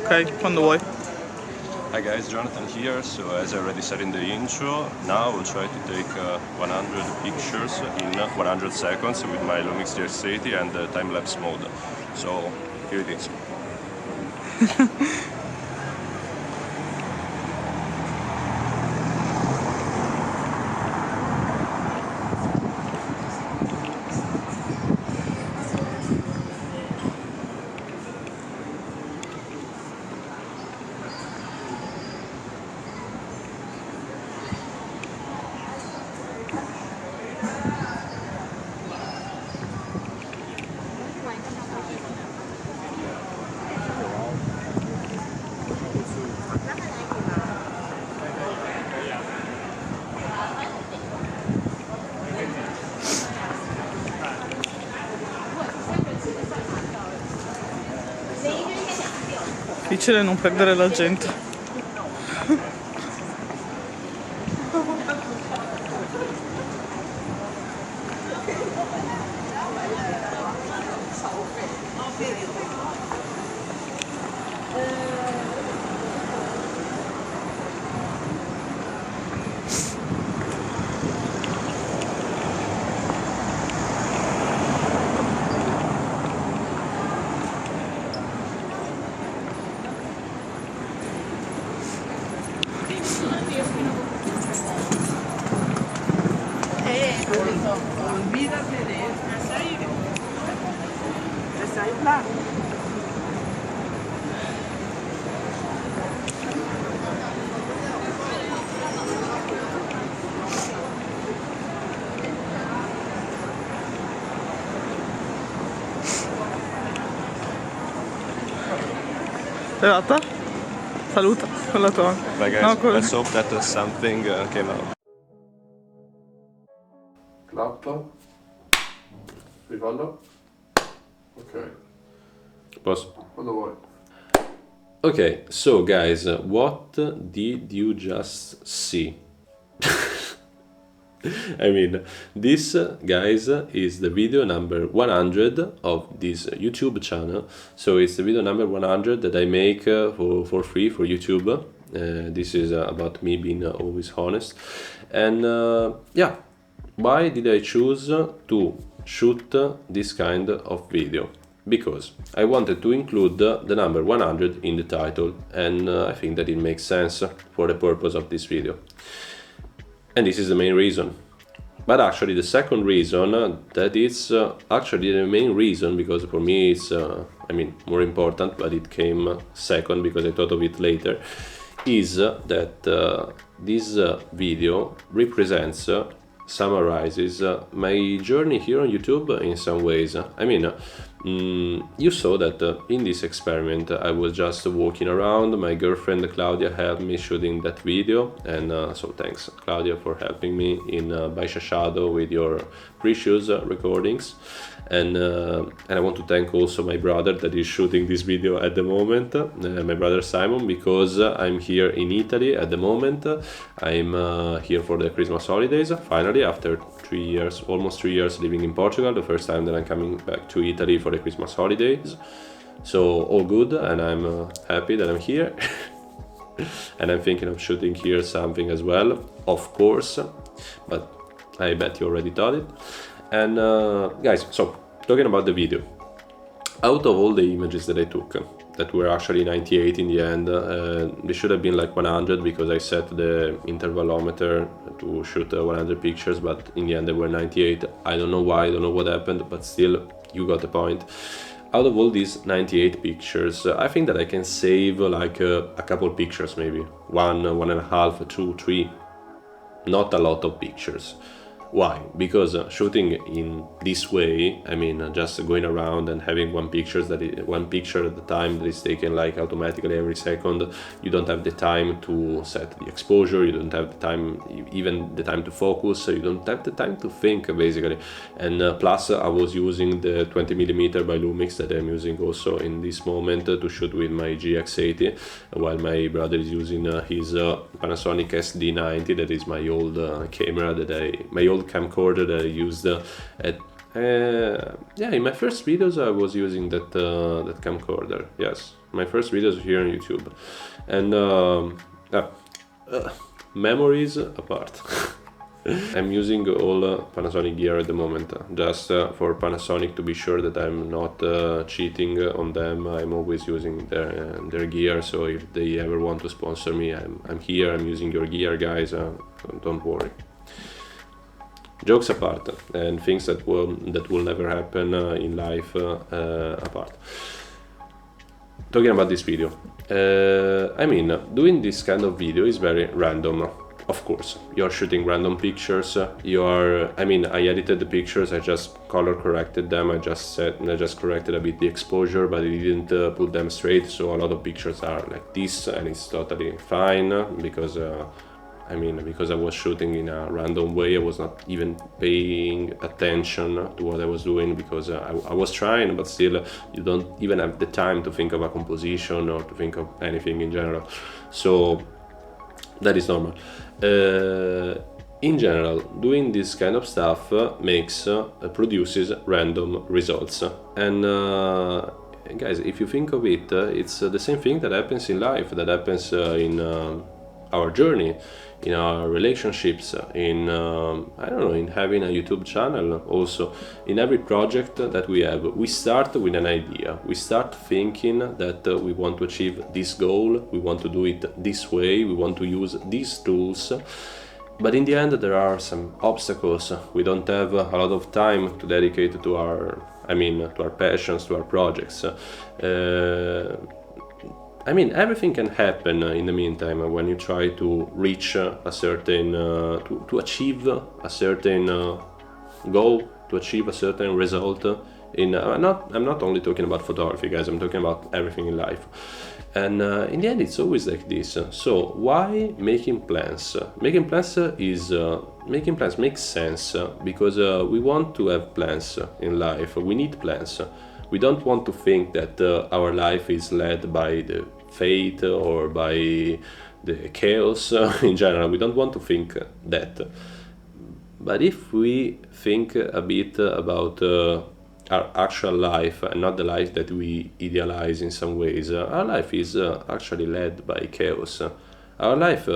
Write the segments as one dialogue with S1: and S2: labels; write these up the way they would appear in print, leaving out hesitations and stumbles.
S1: Ok, quando vuoi.
S2: Hi guys, Jonathan here. So as I already said in the intro, now I will try to take 100 pictures in 100 seconds with my Lumix GX80 and time-lapse mode. So here it is.
S1: Difficile non perdere la gente.
S3: Olvídate de eso. Desayunar.
S1: Arrivata? Saluta con la tua.
S2: Bye guys,
S1: No, con...
S2: let's hope that something came out.
S4: Clap. Rivallo. Ok.
S2: Posso?
S4: Quando vuoi.
S2: Okay, so guys, what did you just see? I mean, this, guys, is the video number 100 of this YouTube channel. So it's the video number 100 that I make for free for YouTube. This is about me being always honest. And yeah, why did I choose to shoot this kind of video? Because I wanted to include the number 100 in the title, and I think that it makes sense for the purpose of this video. And this is the main reason. But actually the second reason, that is actually the main reason, because for me it's, I mean, more important, but it came second because I thought of it later, is that this video represents, summarizes my journey here on YouTube in some ways. I mean, you saw that in this experiment I was just walking around. My girlfriend Claudia helped me shooting that video, and so thanks Claudia for helping me in Baisha Shadow with your precious recordings. And I want to thank also my brother that is shooting this video at the moment, my brother Simon, because I'm here in Italy at the moment. I'm here for the Christmas holidays, finally, after 3 years, almost 3 years living in Portugal, the first time that I'm coming back to Italy for the Christmas holidays. So all good, and I'm happy that I'm here. And I'm thinking of shooting here something as well, of course, but I bet you already thought it. And guys, so talking about the video, out of all the images that I took, that were actually 98 in the end, they should have been like 100 because I set the intervalometer to shoot 100 pictures, but in the end they were 98. I don't know why, I don't know what happened, but still, you got the point. Out of all these 98 pictures, I think that I can save like a couple pictures, maybe one and a half, 2, 3, not a lot of pictures. Why? Because shooting in this way, I mean, just going around and having one picture at the time that is taken like automatically every second, you don't have the time to set the exposure, you don't have the time, even the time to focus, you don't have the time to think basically. And plus I was using the 20mm by Lumix that I'm using also in this moment to shoot with my GX80, while my brother is using his Panasonic SD90, that is my old camera that my old camcorder that I used Yeah, in my first videos I was using that camcorder. Yes, my first videos here on YouTube, and memories apart. I'm using all Panasonic gear at the moment, just for Panasonic to be sure that I'm not cheating on them. I'm always using their gear, so if they ever want to sponsor me, I'm here. I'm using your gear, guys. Don't worry. Jokes apart, and things that will never happen in life apart. Talking about this video, I mean, doing this kind of video is very random. Of course, you're shooting random pictures. I mean, I edited the pictures. I just color corrected them. I just corrected a bit the exposure, but I didn't put them straight. So a lot of pictures are like this, and it's totally fine because. Because I was shooting in a random way, I was not even paying attention to what I was doing because I was trying, but still you don't even have the time to think of a composition or to think of anything in general. So that is normal. In general, doing this kind of stuff produces random results. And guys, if you think of it, it's the same thing that happens in life, that happens in our journey, in our relationships, in I don't know, in having a YouTube channel. Also, in every project that we have, we start with an idea. We start thinking that we want to achieve this goal, we want to do it this way, we want to use these tools. But in the end, there are some obstacles. We don't have a lot of time to dedicate to our passions, to our projects. Everything can happen in the meantime when you try to reach a certain, to achieve a certain goal, to achieve a certain result. I'm not only talking about photography, guys. I'm talking about everything in life. And in the end, it's always like this. So why making plans? Making plans makes sense because we want to have plans in life. We need plans. We don't want to think that our life is led by the fate or by the chaos in general. We don't want to think that. But if we think a bit about our actual life and not the life that we idealize in some ways, our life is actually led by chaos. Our life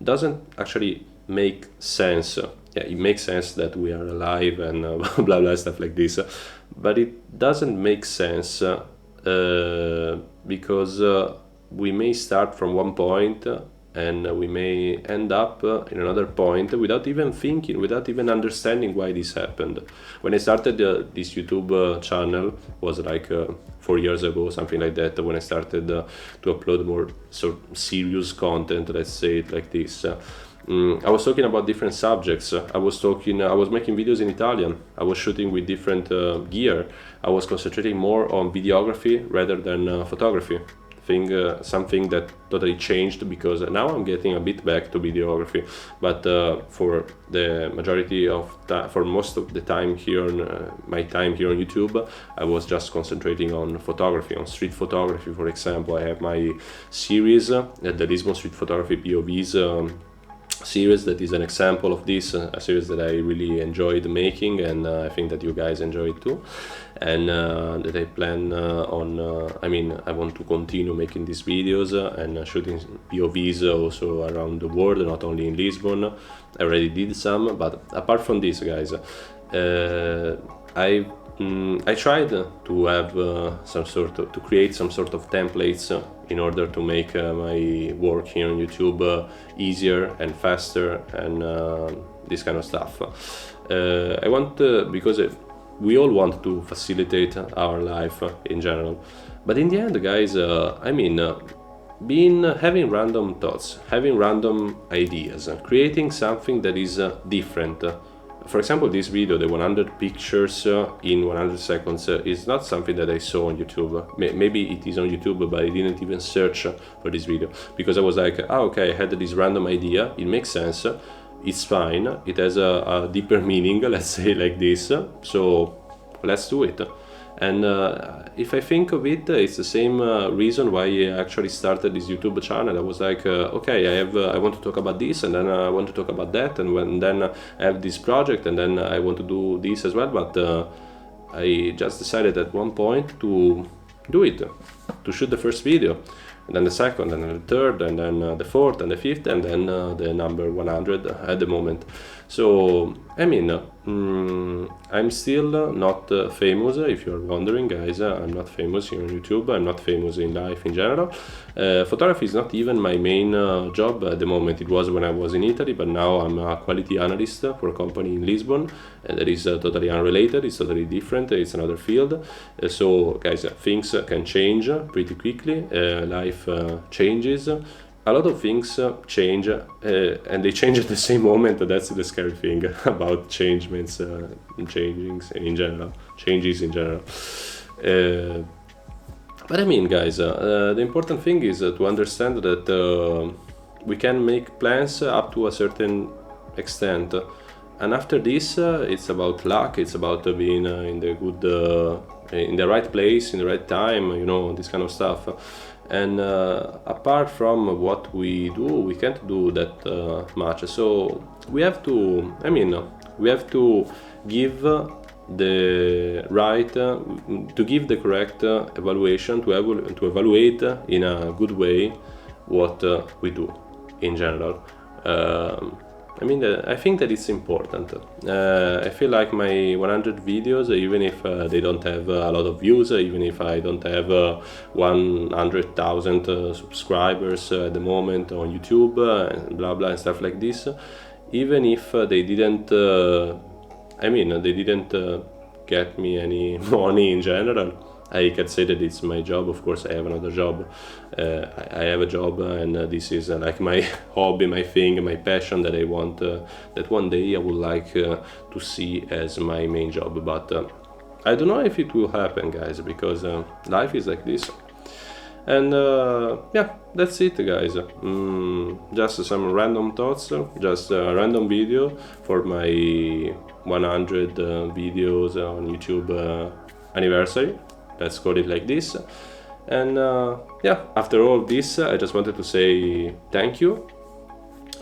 S2: doesn't actually make sense. Yeah, it makes sense that we are alive and blah blah stuff like this, but it doesn't make sense because we may start from one point and we may end up in another point without even thinking, without even understanding why this happened. When I started this YouTube channel, was like 4 years ago, something like that, when I started to upload more serious content, let's say it like this. I was talking about different subjects. I was making videos in Italian. I was shooting with different gear. I was concentrating more on videography rather than photography. Something that totally changed because now I'm getting a bit back to videography, but for the majority of for most of the time here my time here on YouTube, I was just concentrating on photography, on street photography. For example, I have my series, the Lisbon Street Photography POVs series, that is an example of this, a series that I really enjoyed making, and I think that you guys enjoy it too, and that I plan on, I want to continue making these videos and shooting POVs also around the world, not only in Lisbon. I already did some, but apart from this, guys, I tried to have to create some sort of templates in order to make my work here on YouTube easier and faster and this kind of stuff. I want because we all want to facilitate our life in general, but in the end, guys, having random thoughts, having random ideas, creating something that is different. For example, this video, the 100 pictures in 100 seconds, is not something that I saw on YouTube. Maybe it is on YouTube, but I didn't even search for this video because I was like, okay, I had this random idea, it makes sense, it's fine, it has a deeper meaning, let's say like this, so let's do it. And if I think of it, it's the same reason why I actually started this YouTube channel. I was like, okay, I want to talk about this, and then I want to talk about that, and then I have this project, and then I want to do this as well. But I just decided at one point to do it, to shoot the first video, and then the second, and then the third, and then the fourth, and the fifth, and then the number 100 at the moment. So I mean, I'm still not famous, if you're wondering, guys. I'm not famous here on YouTube. I'm not famous in life in general. Photography is not even my main job at the moment. It was when I was in Italy, but now I'm a quality analyst for a company in Lisbon, and that is totally unrelated. It's totally different. It's another field. So guys, things can change pretty quickly. Life changes. A lot of things change, and they change at the same moment. That's the scary thing about changes in general. But I mean, guys, the important thing is to understand that we can make plans up to a certain extent, and after this, it's about luck. It's about being in the right place, in the right time. You know, this kind of stuff. And apart from what we do, we can't do that much. So we have to, we have to give the right, to give the correct evaluation, to evaluate in a good way what we do in general. I think that it's important. I feel like my 100 videos, even if they don't have a lot of views, even if I don't have 100,000 subscribers at the moment on YouTube, and blah blah and stuff like this, even if they didn't, they didn't get me any money in general, I can say that it's my job. Of course, I have another job. I have a job, and this is like my hobby, my thing, my passion that I want, that one day I would like to see as my main job. But I don't know if it will happen, guys, because life is like this. And yeah, that's it, guys. Just some random thoughts, just a random video for my 100 videos on YouTube anniversary. Let's call it like this. And yeah, after all this, I just wanted to say thank you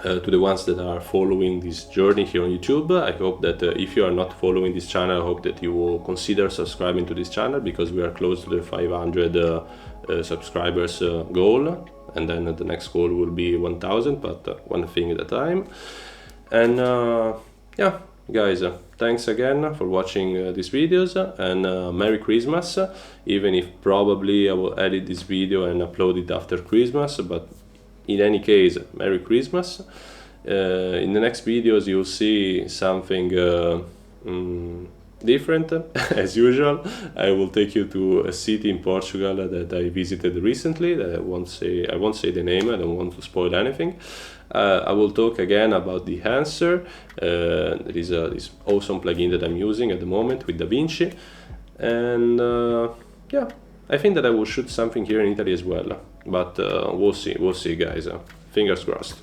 S2: to the ones that are following this journey here on YouTube. I hope that if you are not following this channel, I hope that you will consider subscribing to this channel, because we are close to the 500 subscribers goal, and then the next goal will be 1000, but one thing at a time. And yeah, guys, thanks again for watching these videos, and Merry Christmas, even if probably I will edit this video and upload it after Christmas, but in any case, Merry Christmas. In the next videos you'll see something different. As usual, I will take you to a city in Portugal that I visited recently. I won't say the name. I don't want to spoil anything. I will talk again about Dehancer. There is this awesome plugin that I'm using at the moment with DaVinci, and yeah, I think that I will shoot something here in Italy as well, but we'll see, guys. Fingers crossed.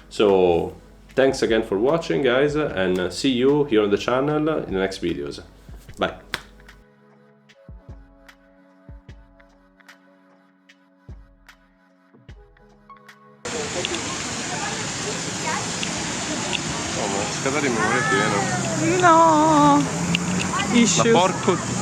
S2: So thanks again for watching, guys, and see you here on the channel in the next videos. Bye. Oh, ma la scheda di memoria è piena.
S1: No!
S2: Ma
S1: Issues.
S2: porco